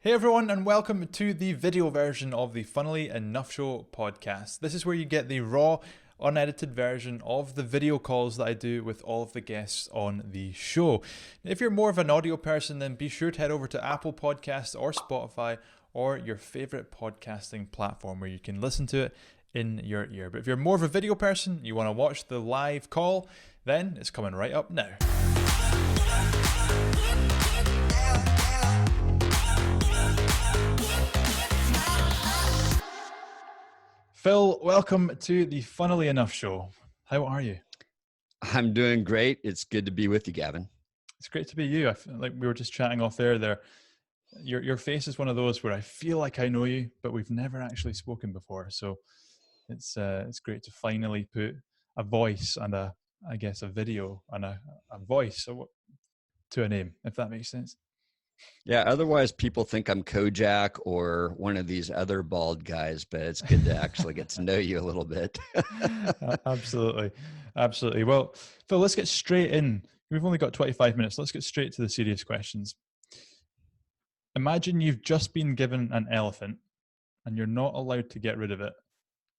Hey everyone, and welcome to the video version of the Funnily Enough Show podcast. This is where you get the raw, unedited version of the video calls that I do with all of the guests on the show. If you're more of an audio person, then be sure to head over to Apple Podcasts or Spotify or your favorite podcasting platform where you can listen to it in your ear. But if you're more of a video person, you want to watch the live call, then it's coming right up now. Phil, welcome to the Funnily Enough Show. How are you? I'm doing great. It's good to be with you, Gavin. It's great to be you. I feel like we were just chatting off there. Your face is one of those where I feel like I know you, but we've never actually spoken before. So it's great to finally put a voice and a video and a voice to a name, if that makes sense. Yeah, otherwise people think I'm Kojak or one of these other bald guys, but it's good to actually get to know you a little bit. Absolutely. Well, Phil, let's get straight in. We've only got 25 minutes. Let's get straight to the serious questions. Imagine you've just been given an elephant and you're not allowed to get rid of it.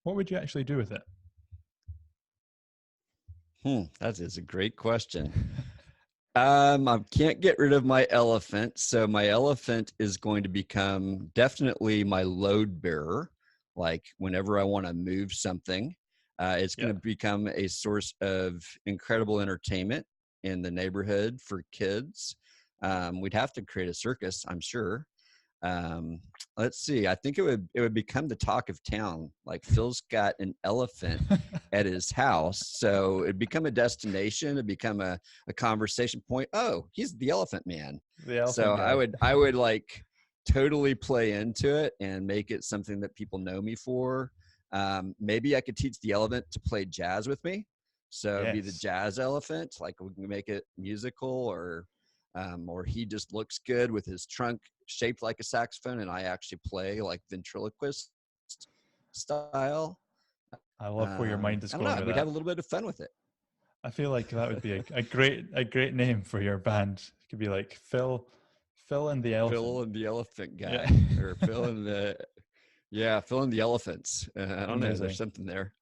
What would you actually do with it? That is a great question. I can't get rid of my elephant. So my elephant is going to become definitely my load bearer. Like whenever I want to move something, it's going to become a source of incredible entertainment in the neighborhood for kids. We'd have to create a circus, I'm sure. Let's see. I think it would become the talk of town. Like Phil's got an elephant at his house, so it'd become a destination. It'd become a conversation point. Oh, he's the elephant man. So guy. I would like totally play into it and make it something that people know me for. Maybe I could teach the elephant to play jazz with me. So be the jazz elephant. Like we can make it musical, or he just looks good with his trunk shaped like a saxophone and I actually play like ventriloquist style. I love where your mind is going with we'd that. have a little bit of fun with it. I feel like that would be a great name for your band. It could be like Phil and the Elephant. Phil and the Elephant Guy. Or Phil and the Elephants. I don't know. There's something there.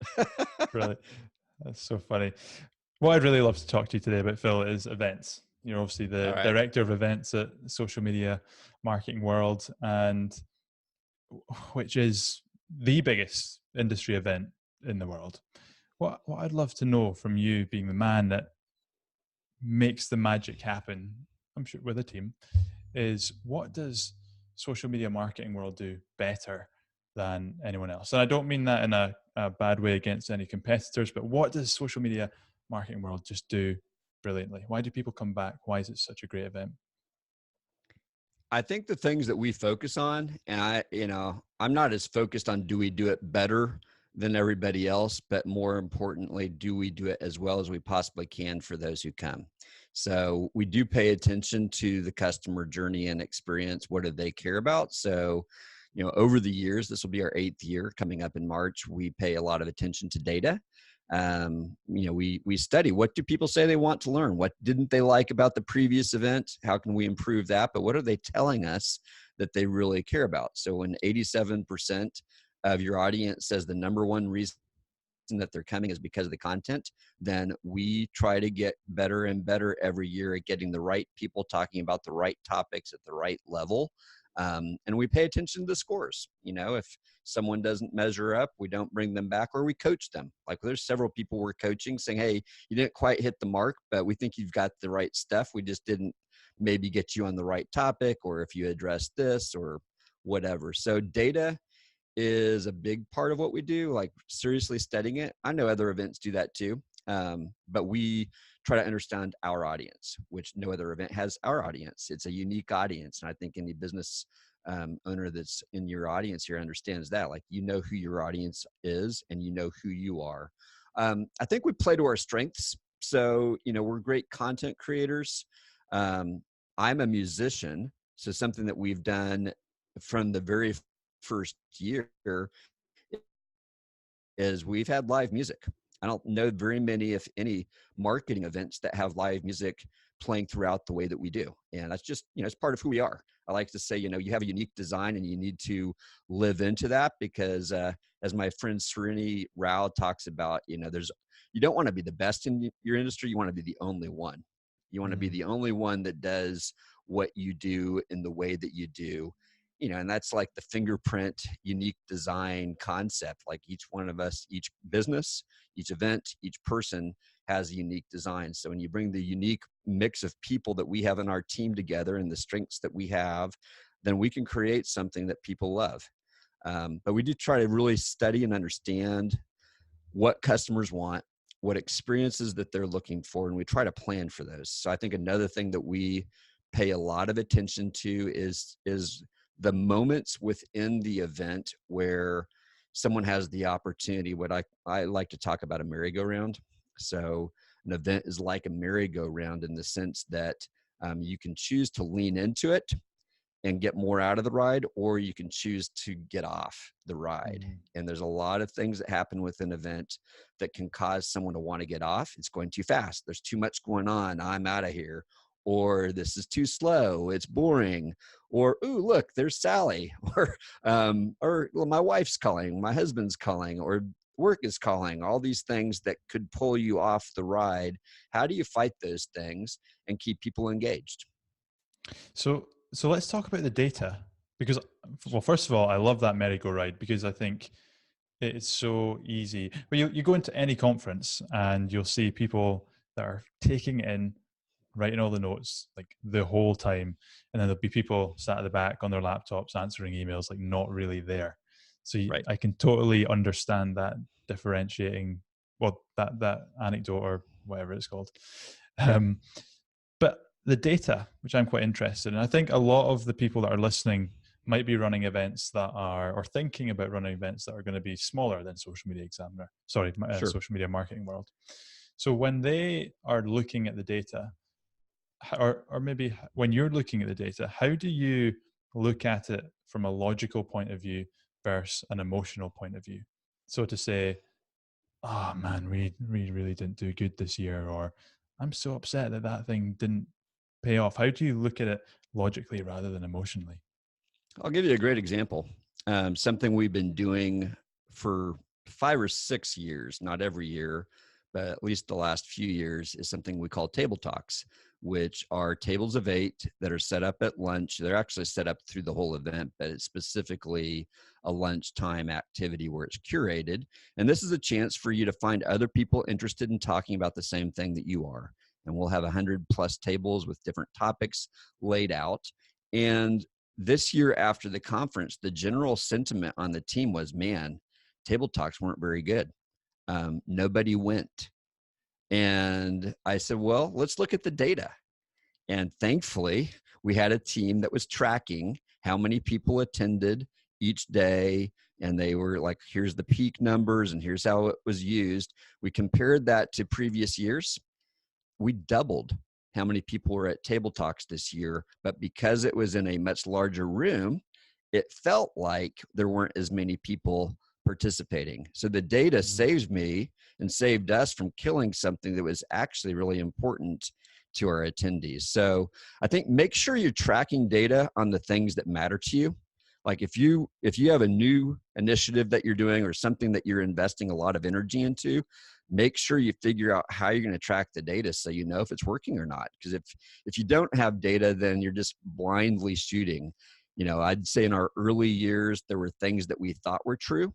Really. That's so funny. What I'd really love to talk to you today about, Phil, is events. You're obviously the director of events at Social Media Marketing World, and which is the biggest industry event in the world. What I'd love to know from you, being the man that makes the magic happen, I'm sure with a team, is what does Social Media Marketing World do better than anyone else? And I don't mean that in a bad way against any competitors, but what does Social Media Marketing World just do brilliantly? Why do people come back? Why is it such a great event? I think the things that we focus on, and I'm not as focused on do we do it better than everybody else, but more importantly, do we do it as well as we possibly can for those who come? So we do pay attention to the customer journey and experience. What do they care about? So, over the years, this will be our 8th year coming up in March, we pay a lot of attention to data. We study, what do people say they want to learn? What didn't they like about the previous event? How can we improve that? But what are they telling us that they really care about? So when 87% of your audience says the number one reason that they're coming is because of the content, then we try to get better and better every year at getting the right people talking about the right topics at the right level. And we pay attention to the scores. If someone doesn't measure up, we don't bring them back, or we coach them. Like there's several people we're coaching saying, hey, you didn't quite hit the mark, but we think you've got the right stuff. We just didn't maybe get you on the right topic, or if you address this or whatever. So data is a big part of what we do, like seriously studying it. I know other events do that too. But we try to understand our audience, which no other event has our audience. It's a unique audience. And I think any business owner that's in your audience here understands that. Like, who your audience is and who you are. I think we play to our strengths. So, we're great content creators. I'm a musician. So something that we've done from the very first year is we've had live music. I don't know very many, if any, marketing events that have live music playing throughout the way that we do. And that's just, it's part of who we are. I like to say, you know, you have a unique design and you need to live into that because, as my friend Srini Rao talks about, you know, you don't want to be the best in your industry. You want to be the only one. You want to be Mm. the only one that does what you do in the way that you do, you know, and that's like the fingerprint, unique design concept. Like each one of us, each business, each event, each person has a unique design. So when you bring the unique mix of people that we have in our team together and the strengths that we have, then we can create something that people love. But we do try to really study and understand what customers want, what experiences that they're looking for, and we try to plan for those. So I think another thing that we pay a lot of attention to is the moments within the event where someone has the opportunity, what I like to talk about a merry-go-round. So an event is like a merry-go-round in the sense that you can choose to lean into it and get more out of the ride, or you can choose to get off the ride. Mm. And there's a lot of things that happen with an event that can cause someone to want to get off. It's going too fast. There's too much going on. I'm out of here. Or this is too slow. It's boring. Or, ooh, look, there's Sally. Or well, my wife's calling, my husband's calling, or work is calling. All these things that could pull you off the ride. How do you fight those things and keep people engaged? So let's talk about the data because, well, first of all, I love that merry-go-round because I think it's so easy. But you go into any conference and you'll see people that are taking it in, writing all the notes like the whole time, and then there'll be people sat at the back on their laptops answering emails, like not really there. So Right. I can totally understand that differentiating, well, that anecdote or whatever it's called. Yeah. Um, but the data, which I'm quite interested in, I think a lot of the people that are listening might be running events that are, or thinking about running events that are going to be smaller than Social Media Examiner, sorry, Sure. Social Media Marketing World. So when they are looking at the data, or maybe when you're looking at the data, how do you look at it from a logical point of view versus an emotional point of view? So to say, oh man, we really didn't do good this year, or I'm so upset that that thing didn't pay off. How do you look at it logically rather than emotionally? I'll give you a great example. Something we've been doing for 5 or 6 years, not every year, but at least the last few years, is something we call table talks, which are tables of 8 that are set up at lunch. They're actually set up through the whole event, but it's specifically a lunchtime activity where it's curated. And this is a chance for you to find other people interested in talking about the same thing that you are. And we'll have 100+ tables with different topics laid out. And this year after the conference, the general sentiment on the team was, man, table talks weren't very good. Nobody went. And I said, well, let's look at the data. And thankfully, we had a team that was tracking how many people attended each day. And they were like, here's the peak numbers and here's how it was used. We compared that to previous years. We doubled how many people were at table talks this year, but because it was in a much larger room, it felt like there weren't as many people participating. So the data Mm. saves me and saved us from killing something that was actually really important to our attendees. So I think make sure you're tracking data on the things that matter to you. Like if you have a new initiative that you're doing or something that you're investing a lot of energy into, make sure you figure out how you're going to track the data so you know if it's working or not. Because if you don't have data, then you're just blindly shooting. You know, I'd say in our early years, there were things that we thought were true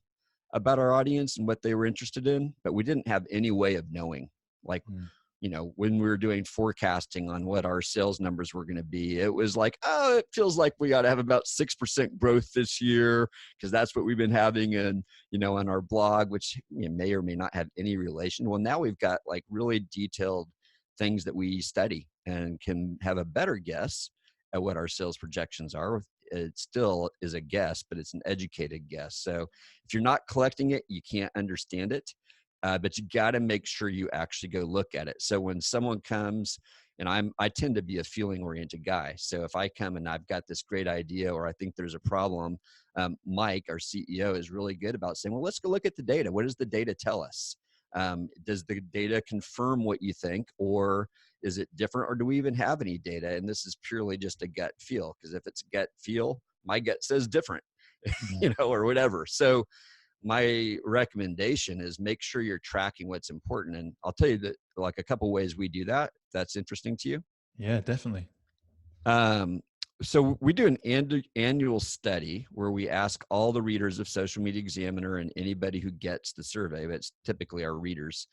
about our audience and what they were interested in, but we didn't have any way of knowing. Like, Mm. you know, when we were doing forecasting on what our sales numbers were going to be, it was like, oh, it feels like we got to have about 6% growth this year because that's what we've been having in, you know, on our blog, which may or may not have any relation. Well, now we've got like really detailed things that we study and can have a better guess at what our sales projections are. It still is a guess, but it's an educated guess. So if you're not collecting it, you can't understand it. But you got to make sure you actually go look at it. So when someone comes, and I tend to be a feeling oriented guy. So if I come and I've got this great idea, or I think there's a problem, Mike, our CEO, is really good about saying, well, let's go look at the data. What does the data tell us? Does the data confirm what you think, or Is it different, or do we even have any data? And this is purely just a gut feel, because if it's gut feel, my gut says different, Yeah. or whatever. So my recommendation is make sure you're tracking what's important. And I'll tell you that, like, a couple ways we do that, if that's interesting to you. Yeah, definitely. Um, so we do an annual study where we ask all the readers of Social Media Examiner and anybody who gets the survey, but it's typically our readers.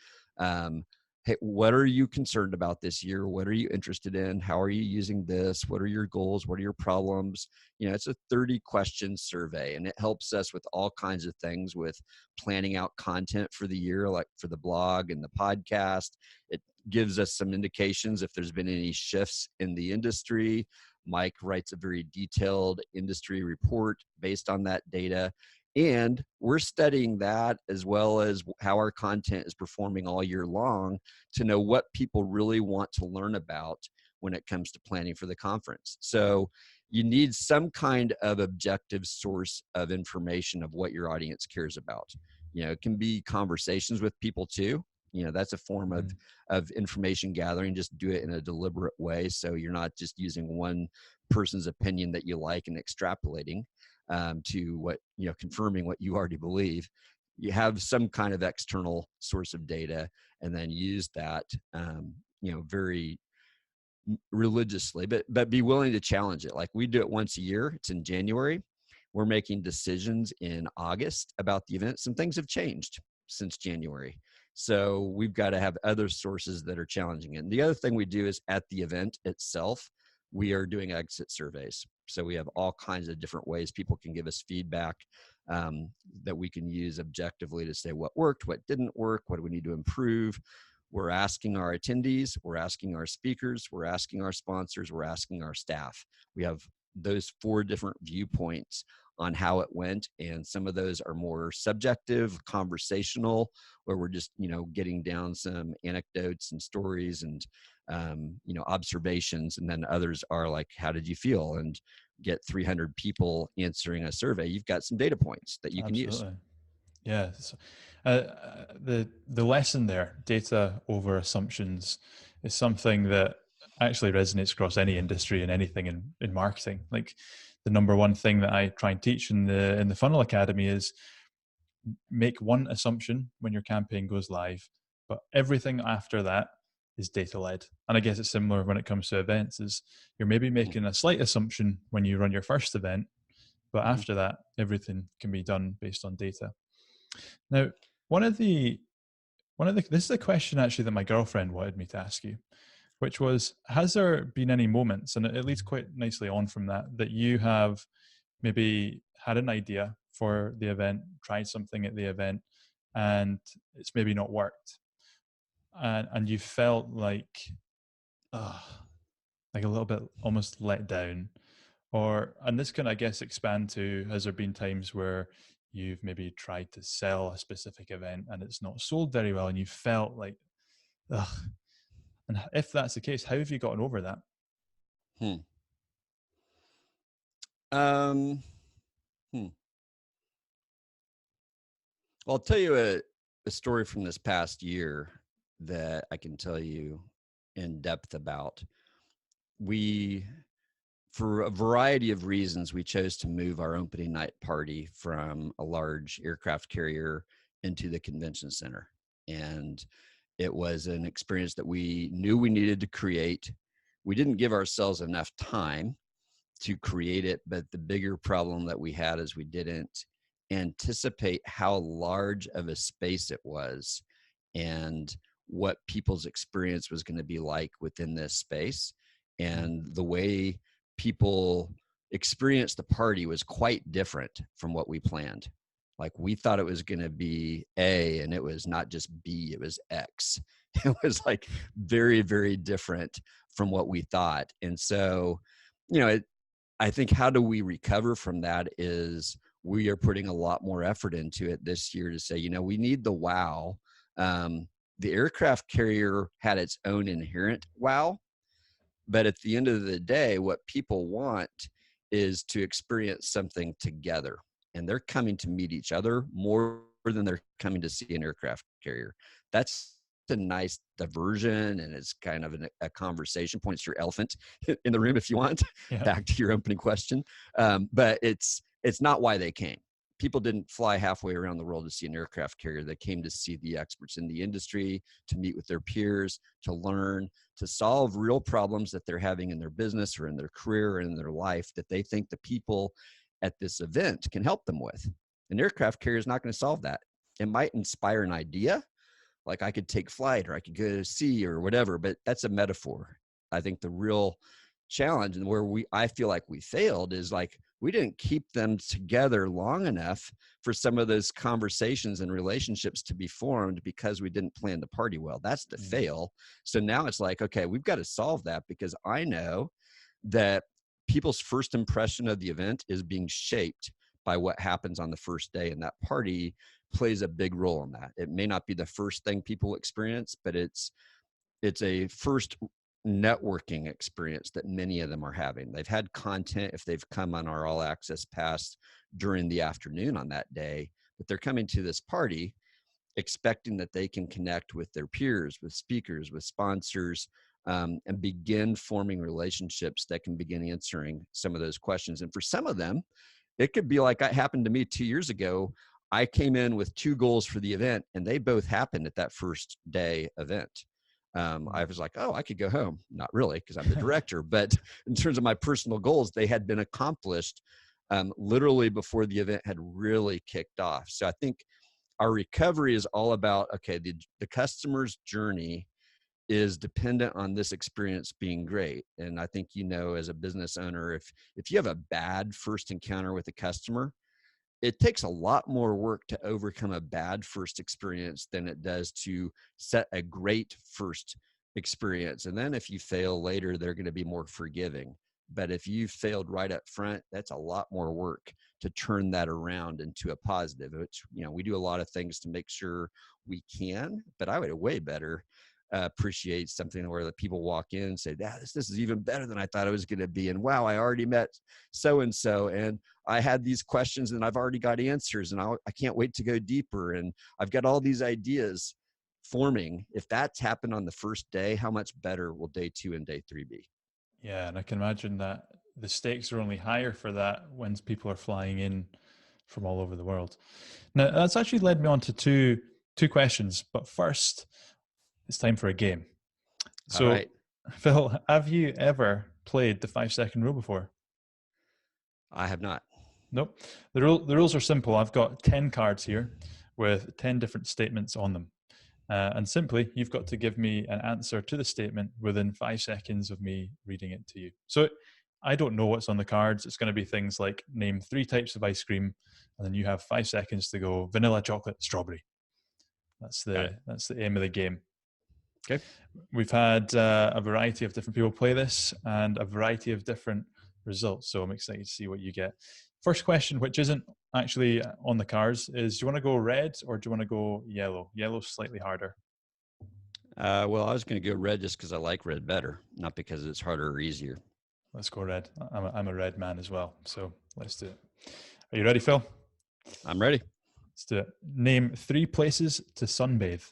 Hey, what are you concerned about this year? What are you interested in? How are you using this? What are your goals? What are your problems? It's a 30-question survey, and it helps us with all kinds of things, with planning out content for the year, like for the blog and the podcast. It gives us some indications if there's been any shifts in the industry. Mike writes a very detailed industry report based on that data. And we're studying that as well as how our content is performing all year long to know what people really want to learn about when it comes to planning for the conference. So you need some kind of objective source of information of what your audience cares about. It can be conversations with people too. That's a form of information gathering. Just do it in a deliberate way, so you're not just using one person's opinion that you like and extrapolating to what, confirming what you already believe. You have some kind of external source of data, and then use that, very religiously, but be willing to challenge it. Like, we do it once a year. It's in January. We're making decisions in August about the event. Some things have changed since January, so we've got to have other sources that are challenging it. And the other thing we do is, at the event itself, we are doing exit surveys. So we have all kinds of different ways people can give us feedback that we can use objectively to say what worked, what didn't work, what do we need to improve. We're asking our attendees, we're asking our speakers, we're asking our sponsors, we're asking our staff. We have those 4 different viewpoints on how it went, and some of those are more subjective, conversational, where we're just, getting down some anecdotes and stories and observations, and then others are like, how did you feel? And get 300 people answering a survey, you've got some data points that you can use. Absolutely. Yeah. So, the lesson there, data over assumptions, is something that actually resonates across any industry and anything in marketing. Like, the number one thing that I try and teach in the Funnel Academy is make one assumption when your campaign goes live, but everything after that is data led. And I guess it's similar when it comes to events, is you're maybe making a slight assumption when you run your first event, but after that, everything can be done based on data. Now, one of the this is a question actually that my girlfriend wanted me to ask you, which was, has there been any moments, and it leads quite nicely on from that, that you have maybe had an idea for the event, tried something at the event, and it's maybe not worked, and you felt like, like a little bit almost let down? Or, and this can, I guess, expand to, has there been times where you've maybe tried to sell a specific event and it's not sold very well, and you felt like, ugh? And if that's the case, how have you gotten over that? Hmm. Um, hmm. Well, I'll tell you a story from this past year that I can tell you in depth about. We, for a variety of reasons, we chose to move our opening night party from a large aircraft carrier into the convention center. And it was an experience that we knew we needed to create. We didn't give ourselves enough time to create it, but the bigger problem that we had is we didn't anticipate how large of a space it was and what people's experience was going to be like within this space. And the way people experienced the party was quite different from what we planned. Like, we thought it was going to be A, and it was not just B, it was X. It was like very, very different from what we thought. And so, I think, how do we recover from that is we are putting a lot more effort into it this year to say, we need the wow. The aircraft carrier had its own inherent wow, but at the end of the day, what people want is to experience something together, and they're coming to meet each other more than they're coming to see an aircraft carrier. That's a nice diversion, and it's kind of a conversation point. It's your elephant in the room, if you want. Yeah. Back to your opening question. But it's not why they came. People didn't fly halfway around the world to see an aircraft carrier. They came to see the experts in the industry, to meet with their peers, to learn, to solve real problems that they're having in their business or in their career or in their life that they think the people at this event can help them with. An aircraft carrier is not going to solve that. It might inspire an idea, like I could take flight or I could go to sea or whatever, but that's a metaphor. I think the real challenge and where I feel like we failed is like we didn't keep them together long enough for some of those conversations and relationships to be formed because we didn't plan the party well. That's the fail. So now it's like, okay, we've got to solve that, because I know that people's first impression of the event is being shaped by what happens on the first day, and that party plays a big role in that. It may not be the first thing people experience, but it's a first networking experience that many of them are having. They've had content if they've come on our all access pass during the afternoon on that day, but they're coming to this party expecting that they can connect with their peers, with speakers, with sponsors, and begin forming relationships that can begin answering some of those questions. And for some of them, it could be like that happened to me 2 years ago. I came in with 2 goals for the event, and they both happened at that first day event. I was like, oh, I could go home. Not really, because I'm the director. But in terms of my personal goals, they had been accomplished literally before the event had really kicked off. So I think our recovery is all about, okay, the customer's journey is dependent on this experience being great. And I think, as a business owner, if you have a bad first encounter with a customer, it takes a lot more work to overcome a bad first experience than it does to set a great first experience. And then if you fail later, they're going to be more forgiving. But if you failed right up front, that's a lot more work to turn that around into a positive, which, we do a lot of things to make sure we can, but I would way better appreciate something where the people walk in and say, this is even better than I thought it was going to be. And wow, I already met so-and-so, and I had these questions and I've already got answers, and I can't wait to go deeper. And I've got all these ideas forming. If that's happened on the first day, how much better will day 2 and day 3 be? Yeah, and I can imagine that the stakes are only higher for that when people are flying in from all over the world. Now, that's actually led me on to two questions. But first, it's time for a game. So, all right. Phil, have you ever played the 5-second rule before? I have not. Nope. The rules are simple. I've got 10 cards here with 10 different statements on them. And simply, you've got to give me an answer to the statement within 5 seconds of me reading it to you. So I don't know what's on the cards. It's going to be things like name 3 types of ice cream, and then you have 5 seconds to go vanilla, chocolate, strawberry. That's the aim of the game. Okay. We've had a variety of different people play this and a variety of different results. So I'm excited to see what you get. First question, which isn't actually on the cards, is do you want to go red or do you want to go yellow? Yellow's slightly harder. Well, I was going to go red just because I like red better, not because it's harder or easier. Let's go red. I'm a red man as well. So let's do it. Are you ready, Phil? I'm ready. Let's do it. Name 3 places to sunbathe.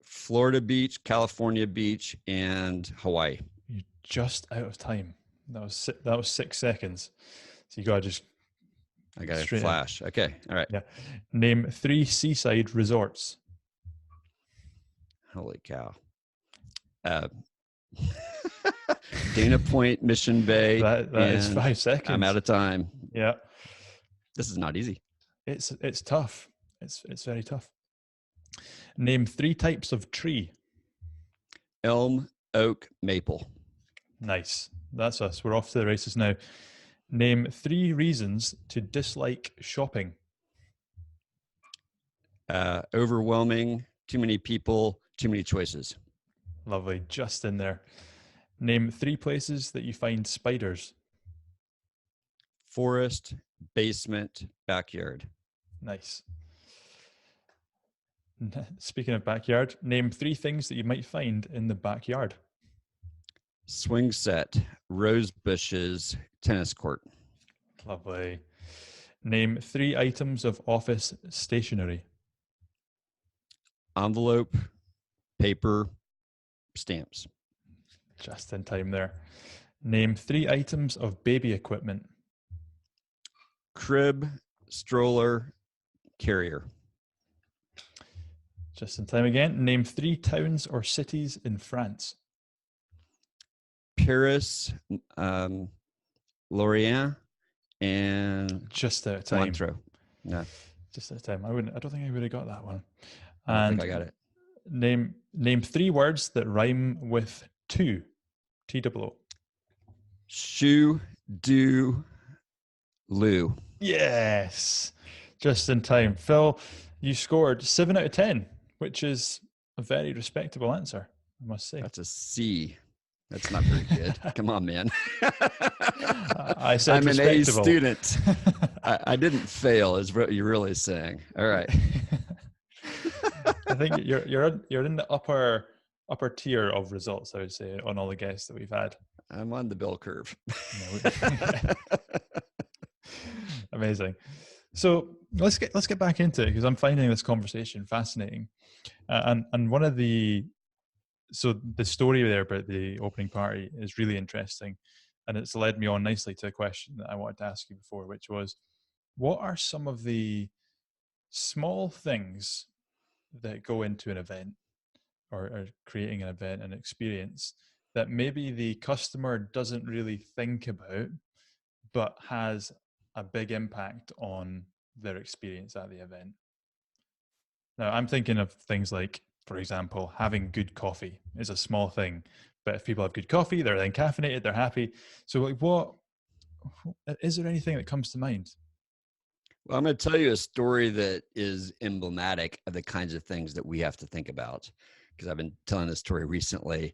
Florida beach, California beach, and Hawaii. You're just out of time. That was 6 seconds. So you got to just. I got a flash. Okay. All right. Yeah. Name 3 seaside resorts. Holy cow. Dana Point, Mission Bay. That is 5 seconds. I'm out of time. Yeah. This is not easy. It's tough. It's very tough. Name 3 types of tree. Elm, oak, maple. Nice. That's us. We're off to the races now. Name 3 reasons to dislike shopping. Overwhelming, too many people, too many choices. Lovely. Just in there. Name 3 places that you find spiders. Forest, basement, backyard. Nice. Speaking of backyard, name 3 things that you might find in the backyard. Swing set, rose bushes, tennis court. Lovely. Name 3 items of office stationery. Envelope, paper, stamps. Just in time there. Name 3 items of baby equipment. Crib, stroller, carrier. Just in time again. Name 3 towns or cities in France. Paris, Lorient, and just out of time. Montreux. No. Just out of time. I don't think I would have got that one. I don't think I got it. Name 3 words that rhyme with two. T-double-O. Shoe, do, loo. Yes. Just in time. Phil, you scored 7 out of 10, which is a very respectable answer, I must say. That's a C. That's not very good. Come on, man. I said I'm an A student. respectable. I didn't fail, is what you're really saying. All right. I think you're in the upper tier of results, I would say, on all the guests that we've had. I'm on the bell curve. Amazing. So let's get back into it, because I'm finding this conversation fascinating. And one of the story there about the opening party is really interesting, and it's led me on nicely to a question that I wanted to ask you before, which was, what are some of the small things that go into an event or creating an event and experience that maybe the customer doesn't really think about, but has a big impact on their experience at the event? Now, I'm thinking of things like, for example, having good coffee is a small thing, but if people have good coffee, they're then caffeinated, they're happy. So, like, is there anything that comes to mind? Well, I'm going to tell you a story that is emblematic of the kinds of things that we have to think about, because I've been telling this story recently.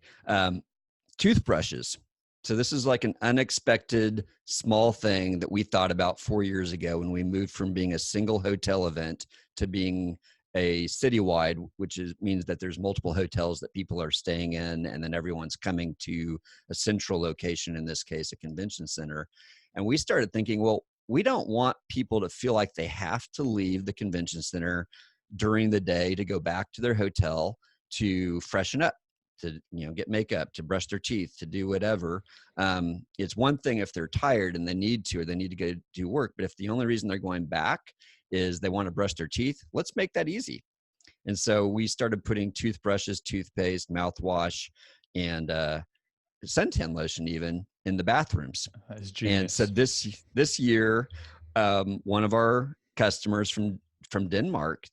Toothbrushes. So this is like an unexpected small thing that we thought about 4 years ago when we moved from being a single hotel event to being a citywide, which means that there's multiple hotels that people are staying in, and then everyone's coming to a central location, in this case, a convention center. And we started thinking, well, we don't want people to feel like they have to leave the convention center during the day to go back to their hotel to freshen up, to get makeup, to brush their teeth, to do whatever. It's one thing if they're tired and they need to, or they need to go do work. But if the only reason they're going back is they want to brush their teeth, let's make that easy. And so we started putting toothbrushes, toothpaste, mouthwash, and suntan lotion even in the bathrooms. And so this year, one of our customers from Denmark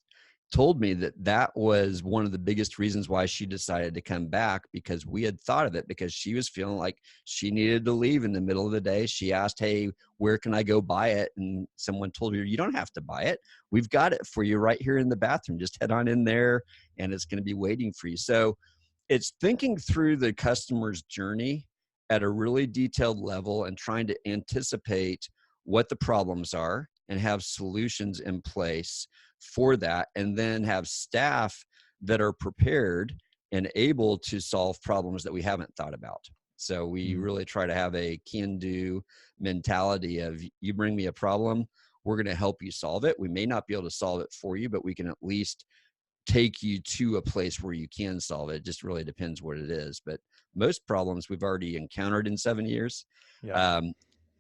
told me that was one of the biggest reasons why she decided to come back, because we had thought of it, because she was feeling like she needed to leave in the middle of the day. She asked, hey, where can I go buy it? And someone told her, you don't have to buy it. We've got it for you right here in the bathroom. Just head on in there and it's going to be waiting for you. So it's thinking through the customer's journey at a really detailed level and trying to anticipate what the problems are and have solutions in place for that, and then have staff that are prepared and able to solve problems that we haven't thought about. So we really try to have a can-do mentality of, you bring me a problem, we're going to help you solve it. We may not be able to solve it for you, but we can at least take you to a place where you can solve it. It just really depends what it is. But most problems we've already encountered in 7 years. Yeah.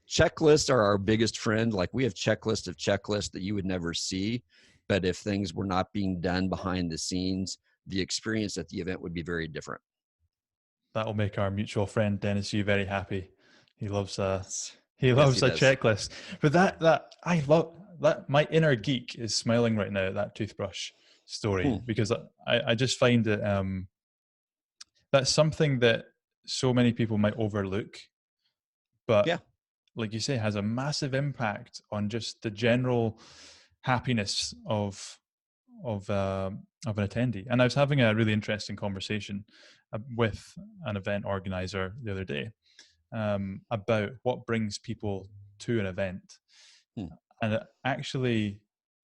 Checklists are our biggest friend. Like, we have checklists of checklists that you would never see. But if things were not being done behind the scenes, the experience at the event would be very different. That'll make our mutual friend Dennis Yu very happy. He loves a does. checklist. But that I love that. My inner geek is smiling right now at that toothbrush story, because I just find it that's something that so many people might overlook, but like you say, has a massive impact on just the general happiness of an attendee. And I was having a really interesting conversation with an event organizer the other day about what brings people to an event. And actually,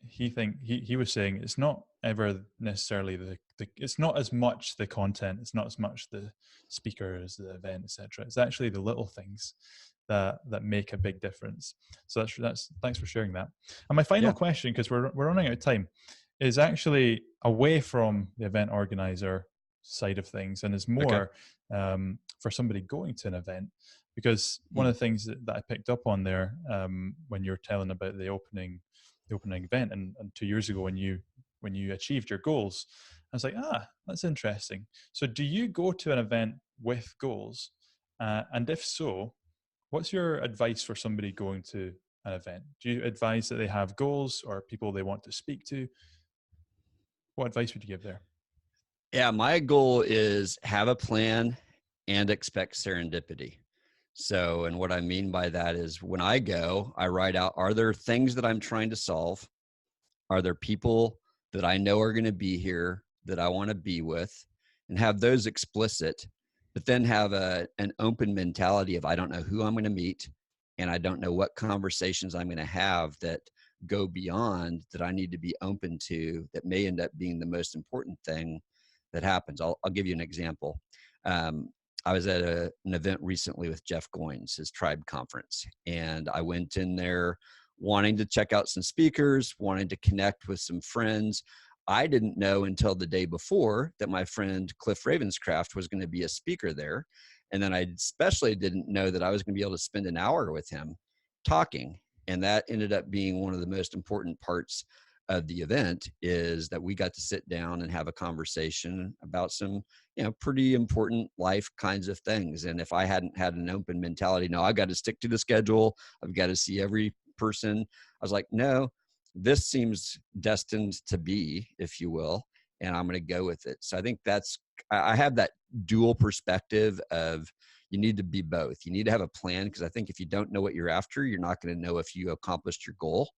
he was saying it's not ever necessarily it's not as much the content, it's not as much the speakers, the event, etc. It's actually the little things that make a big difference. So that's thanks for sharing that. And my final question, because we're running out of time, is actually away from the event organizer side of things and is more for somebody going to an event. Because one of the things that I picked up on there when you were telling about the opening event and 2 years ago when you achieved your goals, I was like, that's interesting. So do you go to an event with goals? And if so, what's your advice for somebody going to an event? Do you advise that they have goals or people they want to speak to? What advice would you give there? Yeah, my goal is have a plan and expect serendipity. So, and what I mean by that is when I go, I write out, are there things that I'm trying to solve? Are there people that I know are going to be here that I want to be with, and have those explicit, but then have an open mentality of I don't know who I'm going to meet and I don't know what conversations I'm going to have that go beyond that I need to be open to that may end up being the most important thing that happens. I'll give you an example. I was at an event recently with Jeff Goins, his tribe conference, and I went in there wanting to check out some speakers, wanting to connect with some friends. I didn't know until the day before that my friend Cliff Ravenscraft was going to be a speaker there. And then I especially didn't know that I was going to be able to spend an hour with him talking. And that ended up being one of the most important parts of the event, is that we got to sit down and have a conversation about some, pretty important life kinds of things. And if I hadn't had an open mentality, no, I've got to stick to the schedule, I've got to see every person, I was like, no, this seems destined to be, if you will, and I'm going to go with it. So I think I have that dual perspective of you need to be both. You need to have a plan, because I think if you don't know what you're after, you're not going to know if you accomplished your goal.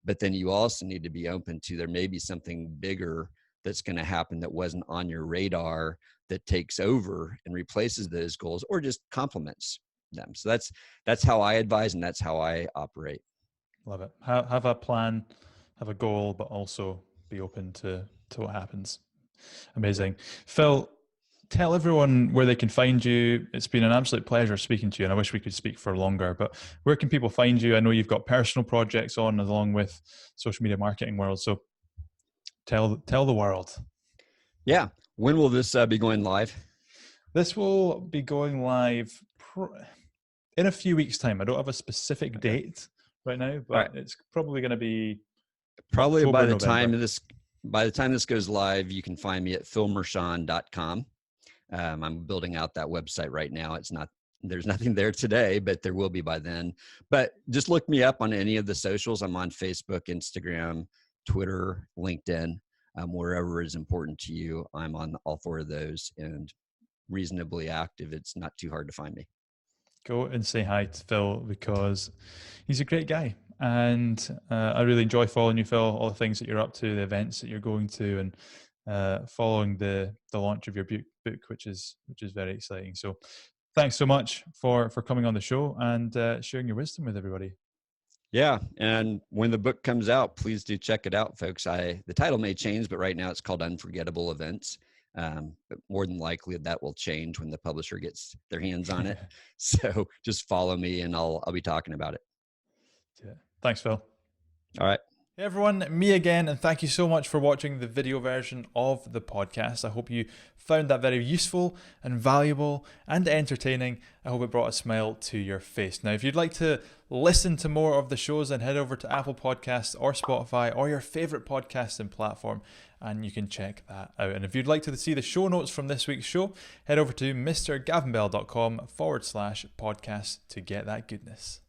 But then you also need to be open to, there may be something bigger that's going to happen that wasn't on your radar that takes over and replaces those goals or just complements them. So that's how I advise, and that's how I operate. Love it. Have a plan, have a goal, but also be open to what happens. Amazing. Phil, tell everyone where they can find you. It's been an absolute pleasure speaking to you, and I wish we could speak for longer, but where can people find you? I know you've got personal projects on along with social media marketing world. So tell the world. Yeah. When will this be going live? This will be going live in a few weeks' time. I don't have a specific date right now, but it's probably going to be probably October, by the November. time this goes live. You can find me at philmershon.com. I'm building out that website right now. There's nothing there today, but there will be by then. But just look me up on any of the socials. I'm on Facebook, Instagram, Twitter, LinkedIn, wherever is important to you. I'm on all four of those and reasonably active. It's not too hard to find me. Go and say hi to Phil, because he's a great guy. And I really enjoy following you, Phil, all the things that you're up to, the events that you're going to, and following the launch of your book, which is very exciting. So thanks so much for coming on the show and sharing your wisdom with everybody. Yeah. And when the book comes out, please do check it out, folks. The title may change, but right now it's called Unforgettable Events. But more than likely that will change when the publisher gets their hands on it. So just follow me and I'll be talking about it. Yeah. Thanks, Phil. All right. Hey everyone, me again, and thank you so much for watching the video version of the podcast. I hope you found that very useful and valuable and entertaining. I hope it brought a smile to your face. Now, if you'd like to listen to more of the shows, then head over to Apple Podcasts or Spotify or your favorite podcasting platform, and you can check that out. And if you'd like to see the show notes from this week's show, head over to mrgavinbell.com/podcast to get that goodness.